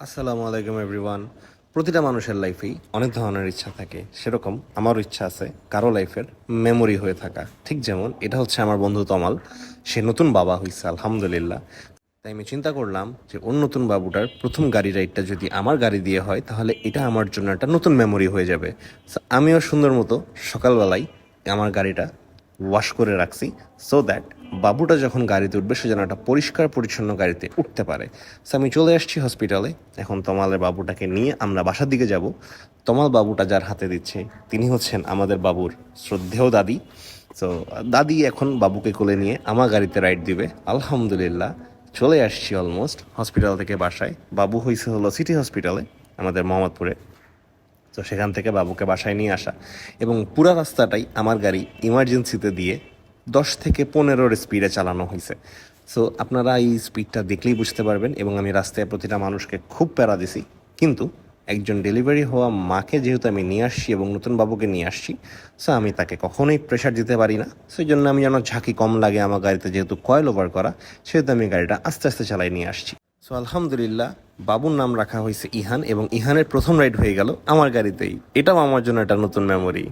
আসসালামু আলাইকুম এভরিওয়ান। প্রতিটা মানুষের লাইফেই অনেক ধরনের ইচ্ছা থাকে, সেরকম আমারও ইচ্ছা আছে কারো লাইফের মেমোরি হয়ে থাকা। ঠিক যেমন এটা হচ্ছে আমার বন্ধু তমাল, সে নতুন বাবা হয়েছে আলহামদুলিল্লাহ। তাই আমি চিন্তা করলাম যে ওর নতুন বাবুটার প্রথম গাড়ি রাইডটা যদি আমার গাড়ি দিয়ে হয় তাহলে এটা আমার জন্য একটা নতুন মেমোরি হয়ে যাবে। So, আমিও সুন্দর মতো সকালবেলায় আমার গাড়িটা ওয়াশ করে রাখছি, সো দ্যাট বাবুটা যখন গাড়িতে উঠবে সে যেন একটা পরিষ্কার পরিচ্ছন্ন গাড়িতে উঠতে পারে। সো আমি চলে আসছি হসপিটালে। এখন তমালের বাবুটাকে নিয়ে আমরা বাসার দিকে যাব। তমাল বাবুটা যার হাতে দিচ্ছে তিনি হচ্ছেন আমাদের বাবুর শ্রদ্ধেয় দাদি। সো দাদি এখন বাবুকে কোলে নিয়ে আমার গাড়িতে রাইড দিবে। আলহামদুলিল্লাহ চলে আসছি অলমোস্ট হসপিটাল থেকে বাসায়। বাবু হয়েছে হলো সিটি হসপিটালে আমাদের মোহাম্মদপুরে। তো সেখান থেকে বাবুকে বাসায় নিয়ে আসা এবং পুরা রাস্তাটাই আমার গাড়ি ইমার্জেন্সিতে দিয়ে 10 থেকে 15-এর স্পিডে চালানো হয়েছে। সো আপনারা এই স্পিডটা দেখলেই বুঝতে পারবেন। এবং আমি রাস্তায় প্রতিটা মানুষকে খুব প্যারা দিছি, কিন্তু একজন ডেলিভারি হওয়া মাকে যেহেতু আমি নিয়ে আসছি এবং নতুন বাবুকে নিয়ে আসছি, সো আমি তাকে কখনোই প্রেশার দিতে পারি না। সেই জন্য আমি যেন ঝাঁকি কম লাগে আমার গাড়িতে, যেহেতু কয়েল ওভার করা, সেহেতু আমি গাড়িটা আস্তে আস্তে চালাই নিয়ে আসছি। সো আলহামদুলিল্লাহ বাবুর নাম রাখা হয়েছে ইহান এবং ইহানের প্রথম রাইড হয়ে গেল আমার গাড়িতেই। এটাও আমার জন্য একটা নতুন মেমোরি।